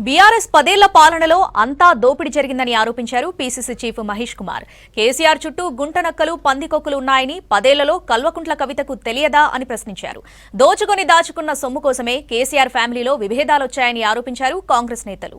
BRS 10 ఏళ్ల పాలనలో అంతా దోపిడీ జరిగిందని ఆరోపించారు పీసీసీ చీఫ్ మహేష్ కుమార్. కేసీఆర్ చుట్టూ గుంటనక్కలు పందికొక్కులు ఉన్నాయని 10 ఏళ్లలో కల్వకుంట్ల కవితకు తెలియదా అని ప్రశ్నించారు. దోచుకొని దాచుకున్న సొమ్ము కోసమే కేసీఆర్ ఫ్యామిలీలో విభేదాలొచ్చాయని ఆరోపించారు కాంగ్రెస్ నేతలు.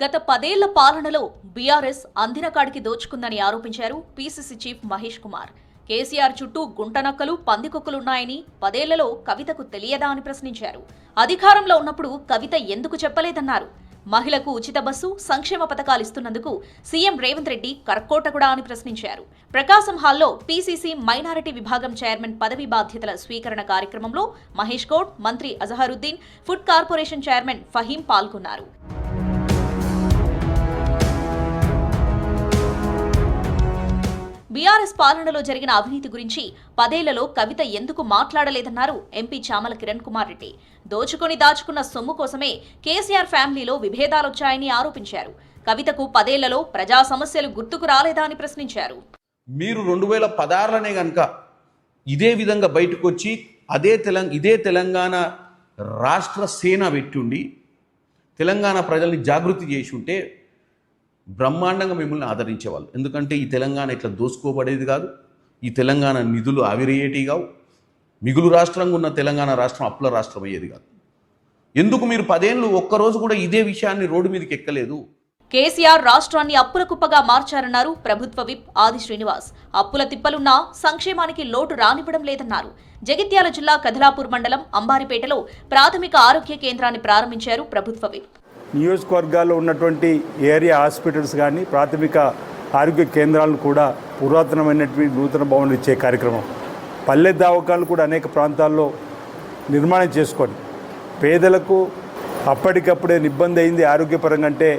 గత 10 ఏళ్ల పాలనలో బీఆర్ఎస్ అందిన కాడికి దోచుకుందని ఆరోపించారు పీసీసీ చీఫ్ మహేష్ కుమార్. కేసీఆర్ చుట్టూ గుంటనక్కలు పందికొక్కులున్నాయని 10 ఏళ్లలో కవితకు తెలియదా అని ప్రశ్నించారు. అధికారంలో ఉన్నప్పుడు కవిత ఎందుకు చెప్పలేదన్నారు. మహిళకు ఉచిత బస్సు, సంక్షేమ పథకాలు ఇస్తున్నందుకు సీఎం రేవంత్ రెడ్డి కర్కోటకుడా అని ప్రశ్నించారు. ప్రకాశం హాల్లో పీసీసీ మైనారిటీ విభాగం చైర్మన్ పదవి బాధ్యతల స్వీకరణ కార్యక్రమంలో మహేష్ గౌడ్, మంత్రి Azharuddin, food corporation chairman Faheem పాల్గొన్నారు. బీఆర్ఎస్ పాలనలో జరిగిన అవినీతి గురించి 10 ఏళ్లలో కవిత ఎందుకు మాట్లాడలేదన్నారు ఎంపీ చామల కిరణ్ కుమార్ రెడ్డి. దోచుకొని దాచుకున్న సొమ్ము కోసమే కేసీఆర్ ఫ్యామిలీలో విభేదాలొచ్చాయని ఆరోపించారు. కవితకు 10 ఏళ్లలో ప్రజా సమస్యలు గుర్తుకు రాలేదా అని ప్రశ్నించారు. మీరు 2016లోనే గనక ఇదే విధంగా బయటకు వచ్చి ఇదే తెలంగాణ రాష్ట్ర సేన పెట్టుండి తెలంగాణ ప్రజల్ని జాగృతి చేసి ఉంటే బ్రహ్మాండంగా మిమ్మల్ని ఆదరించేవాళ్ళు. ఎందుకంటే ఈ తెలంగాణ ఇట్లా దోసుకోబడేది కాదు, ఈ తెలంగాణ నిధులు ఆవిరయ్యేటి కావు, మిగులు రాష్ట్రంగా ఉన్న తెలంగాణ రాష్ట్రం అప్పుల రాష్ట్రం అయ్యేది కాదు. ఎందుకు మీరు 10 ఏళ్ళు ఒక్కరోజు కూడా ఇదే విషయాన్ని రోడ్డు మీదకి ఎక్కలేదు? కేసీఆర్ రాష్ట్రాన్ని అప్పుల కుప్పగా మార్చారన్నారు ప్రభుత్వ విప్ ఆది శ్రీనివాస్. అప్పుల తిప్పలున్నా సంక్షేమానికి లోటు రానివ్వడం లేదన్నారు. జగిత్యాల జిల్లా కదలాపూర్ మండలం అంబారిపేటలో ప్రాథమిక ఆరోగ్య కేంద్రాన్ని ప్రారంభించారు ప్రభుత్వ విప్. నియోజకవర్గాల్లో ఉన్నటువంటి ఏరియా హాస్పిటల్స్ కానీ ప్రాథమిక ఆరోగ్య కేంద్రాలను కూడా పురాతనమైనటువంటి నూతన భవనాలు ఇచ్చే కార్యక్రమం, పల్లె దవాఖానాలు కూడా అనేక ప్రాంతాల్లో నిర్మాణం చేసుకొని పేదలకు అప్పటికప్పుడే ఇబ్బంది అయింది ఆరోగ్యపరంగా అంటే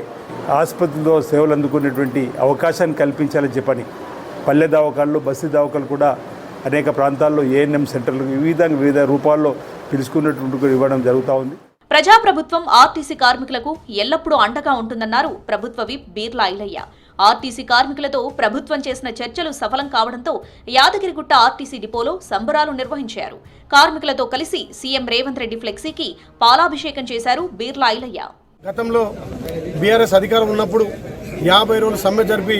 ఆసుపత్రిలో సేవలు అందుకునేటువంటి అవకాశాన్ని కల్పించాలని చెప్పని పల్లె దవాఖానాలు, బస్తీ దవాఖానాలు కూడా అనేక ప్రాంతాల్లో ఏఎన్ఎం సెంటర్లు వివిధ రూపాల్లో పిలుచుకున్నటువంటి ఇవ్వడం జరుగుతూ ఉంది. ప్రజాప్రభుత్వం ఆర్టీసీ కార్మికులకు ఎల్లప్పుడూ అండగా ఉంటుందన్నారు ప్రభుత్వ విప్ బీర్లా ఐలయ్య. ఆర్టీసీ కార్మికులతో ప్రభుత్వం చేసిన చర్చలు సఫలం కావడంతో యాదగిరిగుట్ట ఆర్టీసీ డిపోలో సంబరాలు నిర్వహించారు. కార్మికులతో కలిసి సీఎం రేవంత్ రెడ్డి ఫ్లెక్సీకి పాలాభిషేకం చేశారు బీర్లా ఐలయ్య. గతంలో బీఆర్ఎస్ అధికారం ఉన్నప్పుడు 50 రోజులు సమ్మె జరిపి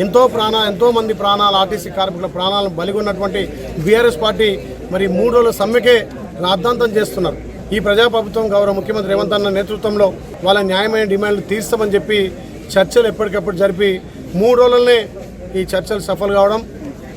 ఎంతో మంది ప్రాణాలు, ఆర్టీసీ కార్మికుల ప్రాణాలను బలిగొన్నటువంటి బీఆర్ఎస్ పార్టీ మరి 3 రోజుల సమ్మెకే రాద్ధాంతం చేస్తున్నారు. ఈ ప్రజాప్రభుత్వం గౌరవ ముఖ్యమంత్రి రేవంత్ అన్న నేతృత్వంలో వాళ్ళ న్యాయమైన డిమాండ్లు తీర్స్తామని చెప్పి చర్చలు ఎప్పటికప్పుడు జరిపి 3 రోజులనే ఈ చర్చలు సఫలం కావడం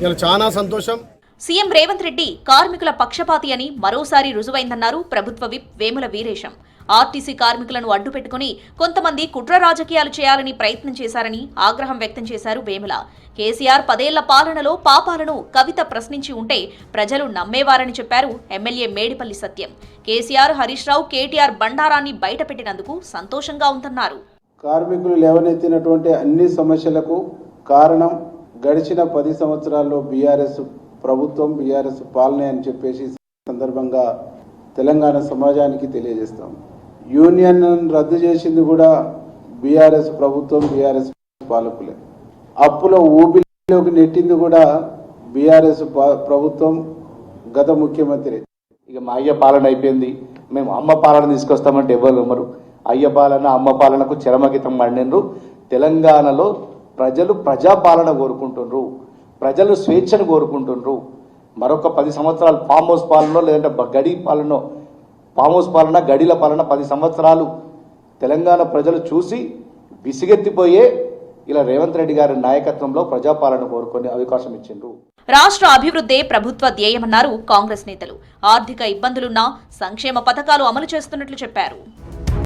ఇలా చాలా సంతోషం. సీఎం రేవంత్ రెడ్డి కార్మికుల పక్షపాతి అని మరోసారి రుజువైందన్నారు ప్రభుత్వ విప్ వేముల వీరేశం. ఆర్టీసీ కార్మికులను అడ్డుపెట్టుకుని కొంతమంది కుట్ర రాజకీయాలు చేయాలని ప్రయత్నం చేశారని ఆగ్రహం వ్యక్తం చేశారు వేముల. కేసీఆర్ 10 ఏళ్ల పాలనలో పాపాలను కవిత ప్రశ్నించి ఉంటే ప్రజలు నమ్మేవారని చెప్పారు ఎమ్మెల్యే మేడిపల్లి సత్యం. కేసీఆర్, హరీష్ రావు, కేటీఆర్ బండారాన్ని బయటపెట్టినందుకు సంతోషంగా ఉందన్నారు. కార్మికులు లేవనెత్తినటువంటి అన్ని సమస్యలకు కారణం గడిచిన 10 సంవత్సరాల్లో బీఆర్ఎస్ ప్రభుత్వం, బీఆర్ఎస్ పాలనే అని చెప్పేసి సందర్భంగా తెలంగాణ సమాజానికి తెలియజేస్తాం. యూనియన్ రద్దు చేసింది కూడా బీఆర్ఎస్ ప్రభుత్వం, బీఆర్ఎస్ పాలకులే. అప్పుల ఊబిలోకి నెట్టింది కూడా బీఆర్ఎస్ ప్రభుత్వం, గత ముఖ్యమంత్రి. ఇక మా అయ్య పాలన అయిపోయింది, మేము అమ్మ పాలన తీసుకొస్తామంటే ఎవరు నమ్మరు. అయ్య పాలన, అమ్మ పాలనకు చరమగీతం మండినరు. తెలంగాణలో ప్రజలు ప్రజాపాలన కోరుకుంటున్నారు, ప్రజలు స్వేచ్ఛను కోరుకుంటున్నారు. మరొక 10 సంవత్సరాలు ఫామ్ హౌస్ పాలన లేదంటే గడి పాలన, ఫామ్ హౌస్ పాలన, గడిల పాలన 10 సంవత్సరాలు తెలంగాణ ప్రజలు చూసి విసిగెత్తిపోయే ఇలా రేవంత్ రెడ్డి గారి నాయకత్వంలో ప్రజాపాలన కోరుకునే అవకాశం ఇచ్చిండ్రు. రాష్ట్ర అభివృద్ధే ప్రభుత్వ ధ్యేయమన్నారు కాంగ్రెస్ నేతలు. ఆర్థిక ఇబ్బందులున్నా సంక్షేమ పథకాలు అమలు చేస్తున్నట్లు చెప్పారు.